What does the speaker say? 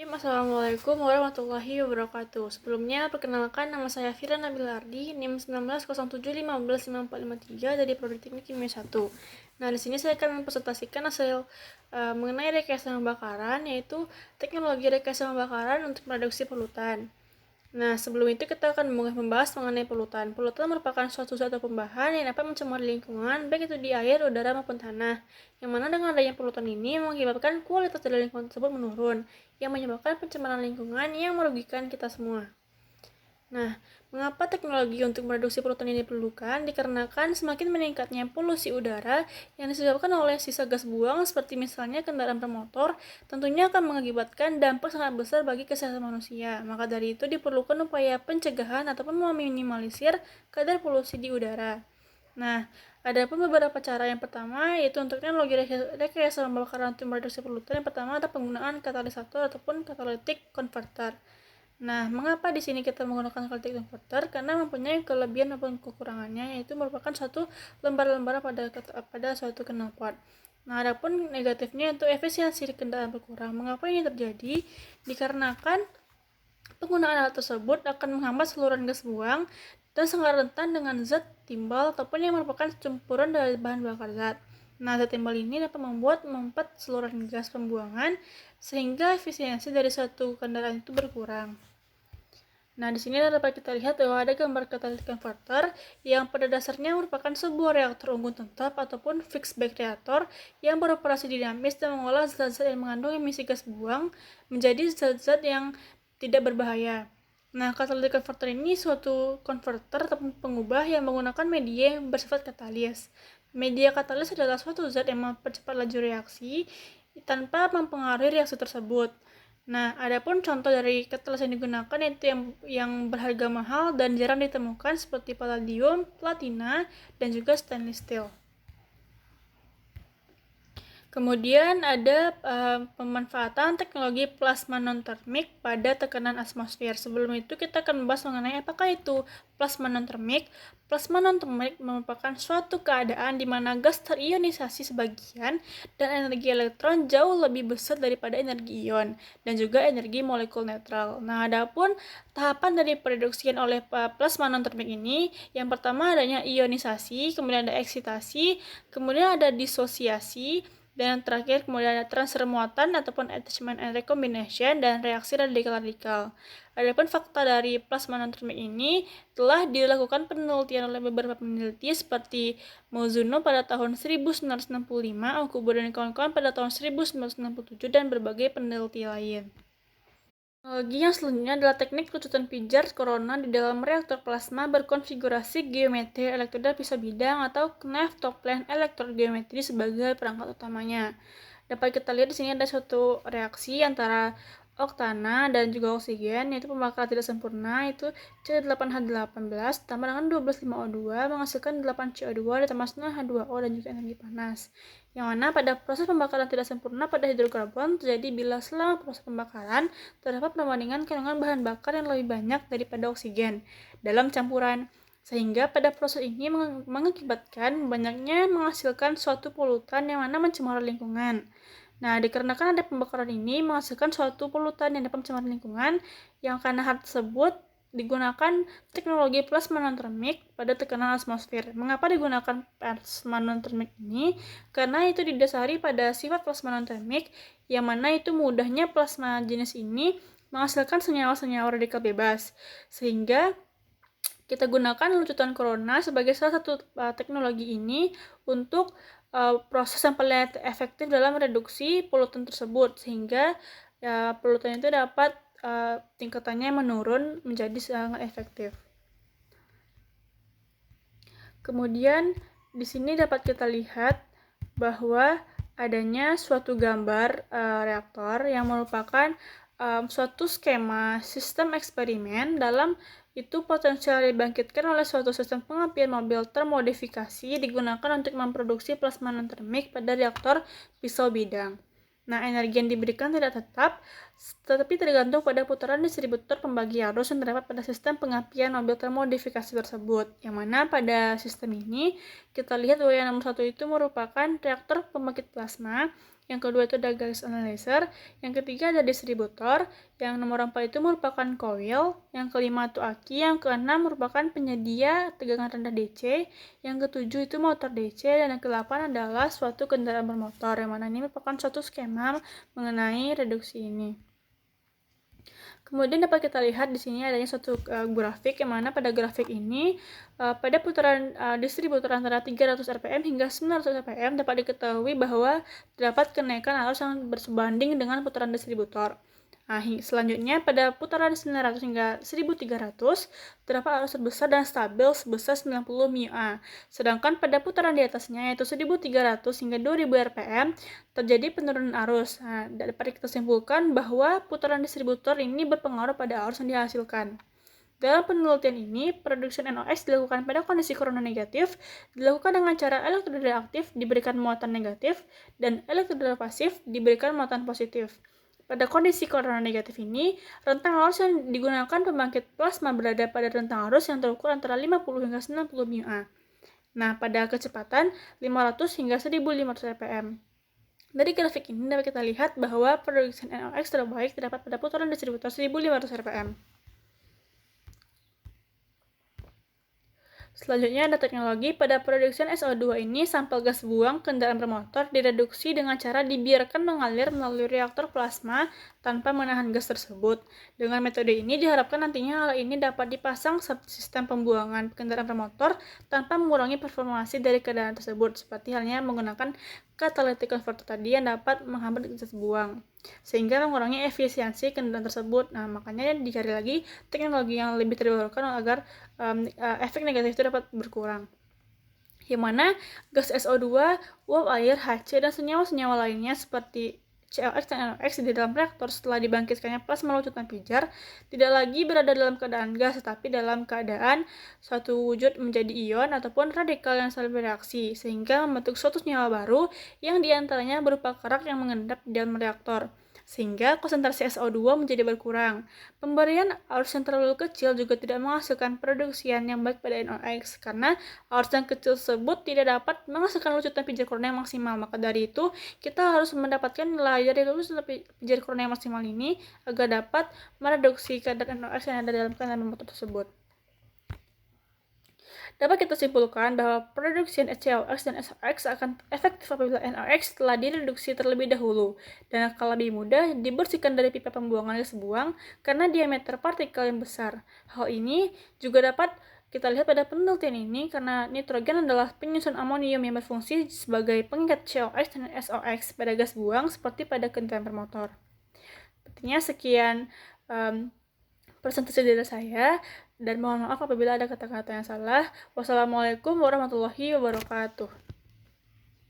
Assalamualaikum warahmatullahi wabarakatuh. Sebelumnya, perkenalkan nama saya Fira Nabil Ardi, NIM 1907155453 dari Prodi Teknik Kimia 1. Nah, di sini saya akan mempresentasikan hasil mengenai rekayasa pembakaran, yaitu teknologi rekayasa pembakaran untuk mereduksi polutan. Nah, sebelum itu kita akan membahas mengenai polutan. Polutan merupakan suatu zat atau pembahan yang dapat mencemari lingkungan, baik itu di air, udara, maupun tanah. Yang mana dengan adanya polutan ini mengakibatkan kualitas dari lingkungan tersebut menurun, yang menyebabkan pencemaran lingkungan yang merugikan kita semua. Nah, mengapa teknologi untuk mereduksi polutan ini diperlukan? Dikarenakan semakin meningkatnya polusi udara yang disebabkan oleh sisa gas buang seperti misalnya kendaraan bermotor, tentunya akan mengakibatkan dampak sangat besar bagi kesehatan manusia. Maka dari itu diperlukan upaya pencegahan ataupun meminimalisir kadar polusi di udara. Nah, ada pun beberapa cara. Yang pertama yaitu untuk teknologi rekayasa pembakaran untuk mereduksi polutan. Yang pertama adalah penggunaan katalisator ataupun catalytic converter. Nah, mengapa di sini kita menggunakan catalytic converter? Karena mempunyai kelebihan maupun kekurangannya, yaitu merupakan suatu lembar-lembar pada suatu knalpot. Nah, adapun negatifnya itu efisiensi kendaraan berkurang. Mengapa ini terjadi? Dikarenakan penggunaan alat tersebut akan menghambat saluran gas buang dan sangat rentan dengan zat timbal ataupun yang merupakan campuran dari bahan bakar zat. Nah, zat timbal ini dapat membuat mempet saluran gas pembuangan sehingga efisiensi dari suatu kendaraan itu berkurang. Nah, di sini dapat kita lihat bahwa ada gambar catalytic converter yang pada dasarnya merupakan sebuah reaktor unggun tetap ataupun fixed back reaktor yang beroperasi dinamis dan mengolah zat-zat yang mengandung emisi gas buang menjadi zat-zat yang tidak berbahaya. Nah, catalytic converter ini suatu konverter ataupun pengubah yang menggunakan media yang bersifat katalis. Media katalis adalah suatu zat yang mempercepat laju reaksi tanpa mempengaruhi reaksi tersebut. Nah, adapun contoh dari katalis yang digunakan yaitu yang berharga mahal dan jarang ditemukan seperti palladium, platina, dan juga stainless steel. Kemudian ada pemanfaatan teknologi plasma non-termik pada tekanan atmosfer. Sebelum itu kita akan membahas mengenai apakah itu plasma non-termik. Plasma non-termik merupakan suatu keadaan di mana gas terionisasi sebagian dan energi elektron jauh lebih besar daripada energi ion dan juga energi molekul netral. Nah, adapun tahapan dari pereduksian oleh plasma non-termik ini, yang pertama adanya ionisasi, kemudian ada eksitasi, kemudian ada disosiasi, dan yang terakhir kemudian ada transfer muatan ataupun attachment and recombination dan reaksi radikal-radikal. Adapun fakta dari plasma non-termik ini telah dilakukan penelitian oleh beberapa peneliti seperti Mozuno pada tahun 1965, Alcubierre dan kawan-kawan pada tahun 1967 dan berbagai peneliti lain. Teknologi yang selanjutnya adalah teknik lucutan pijar corona di dalam reaktor plasma berkonfigurasi geometri elektroda pisau bidang atau knife top plane elektrode geometri sebagai perangkat utamanya. Dapat kita lihat di sini ada suatu reaksi antara oktana dan juga oksigen, yaitu pembakaran tidak sempurna, itu C8H18 ditambah dengan 12,5O2 menghasilkan 8CO2 ditambah 9H2O dan juga energi panas. Yang mana pada proses pembakaran tidak sempurna pada hidrokarbon terjadi bila selama proses pembakaran terdapat perbandingan kandungan bahan bakar yang lebih banyak daripada oksigen dalam campuran, sehingga pada proses ini mengakibatkan banyaknya menghasilkan suatu polutan yang mana mencemari lingkungan. Nah, dikarenakan ada pembakaran ini menghasilkan suatu polutan yang dapat mencemari lingkungan, yang karena hal tersebut digunakan teknologi plasma non-termik pada tekanan atmosfer. Mengapa digunakan plasma non-termik ini? Karena itu didasari pada sifat plasma non-termik, yang mana itu mudahnya plasma jenis ini menghasilkan senyawa-senyawa radikal bebas, sehingga kita gunakan lucutan corona sebagai salah satu teknologi ini untuk proses yang paling efektif dalam reduksi polutan tersebut, sehingga polutan itu dapat tingkatannya menurun menjadi sangat efektif. Kemudian di sini dapat kita lihat bahwa adanya suatu gambar reaktor yang merupakan suatu skema sistem eksperimen dalam itu potensial dibangkitkan oleh suatu sistem pengapian mobil termodifikasi digunakan untuk memproduksi plasma non-termik pada reaktor pisau bidang. Nah, energi yang diberikan tidak tetap, tetapi tergantung pada putaran distributor pembagi arus yang terdapat pada sistem pengapian mobil termodifikasi tersebut. Yang mana pada sistem ini, kita lihat bahwa yang nomor 1 itu merupakan reaktor pembangkit plasma, yang kedua itu ada gas analyzer, yang ketiga ada distributor, yang nomor 4 itu merupakan coil, yang kelima itu aki, yang keenam merupakan penyedia tegangan rendah DC, yang ketujuh itu motor DC, dan yang ke-8 adalah suatu kendaraan bermotor, yang mana ini merupakan suatu skema mengenai reduksi ini. Kemudian dapat kita lihat di sini adanya suatu grafik, yang mana pada grafik ini pada putaran distributor antara 300 rpm hingga 900 rpm dapat diketahui bahwa terdapat kenaikan arus yang bersebanding dengan putaran distributor. Nah, selanjutnya pada putaran 900 hingga 1300 terdapat arus terbesar dan stabil sebesar 90 μA. Sedangkan pada putaran di atasnya yaitu 1300 hingga 2000 rpm terjadi penurunan arus. Nah, dapat kita simpulkan bahwa putaran distributor ini berpengaruh pada arus yang dihasilkan. Dalam penelitian ini, produksi NOx dilakukan pada kondisi corona negatif, dilakukan dengan cara elektroda aktif diberikan muatan negatif, dan elektroda pasif diberikan muatan positif. Pada kondisi corona negatif ini, rentang arus yang digunakan pembangkit plasma berada pada rentang arus yang terukur antara 50 hingga 90 μA. Nah, pada kecepatan 500 hingga 1500 rpm. Dari grafik ini dapat kita lihat bahwa produksi NOx terbaik terdapat pada putaran distributor 1500 rpm. Selanjutnya ada teknologi pada produksi SO2 ini, sampel gas buang kendaraan bermotor direduksi dengan cara dibiarkan mengalir melalui reaktor plasma tanpa menahan gas tersebut. Dengan metode ini diharapkan nantinya hal ini dapat dipasang sistem pembuangan kendaraan bermotor tanpa mengurangi performasi dari kendaraan tersebut, seperti halnya menggunakan catalytic converter tadi yang dapat menghambat gas buang, sehingga mengurangi efisiensi kendaraan tersebut. Nah, makanya dicari lagi teknologi yang lebih terbarukan agar efek negatif itu dapat berkurang. Yang mana gas SO2, uap air, HC, dan senyawa-senyawa lainnya seperti COX dan NOx di dalam reaktor setelah dibangkitkannya plasma lucutan pijar tidak lagi berada dalam keadaan gas, tetapi dalam keadaan suatu wujud menjadi ion ataupun radikal yang saling bereaksi, sehingga membentuk suatu senyawa baru yang diantaranya berupa kerak yang mengendap di dalam reaktor, sehingga konsentrasi SO2 menjadi berkurang. Pemberian arus yang terlalu kecil juga tidak menghasilkan produksian yang baik pada NOx, karena arus yang kecil tersebut tidak dapat menghasilkan lucutan pijar corona yang maksimal. Maka dari itu, kita harus mendapatkan nilai dari lucutan pijar corona yang maksimal ini agar dapat mereduksi kadar NOx yang ada dalam kendaraan bermotor tersebut. Dapat kita simpulkan bahwa produksi COX dan SOx akan efektif apabila NOx telah direduksi terlebih dahulu dan akan lebih mudah dibersihkan dari pipa pembuangan gas buang karena diameter partikel yang besar. Hal ini juga dapat kita lihat pada penelitian ini karena nitrogen adalah penyusun amonium yang berfungsi sebagai pengikat COX dan SOx pada gas buang seperti pada kendaraan bermotor. Artinya sekian presentasi dari saya, dan mohon maaf apabila ada kata-kata yang salah. Wassalamualaikum warahmatullahi wabarakatuh.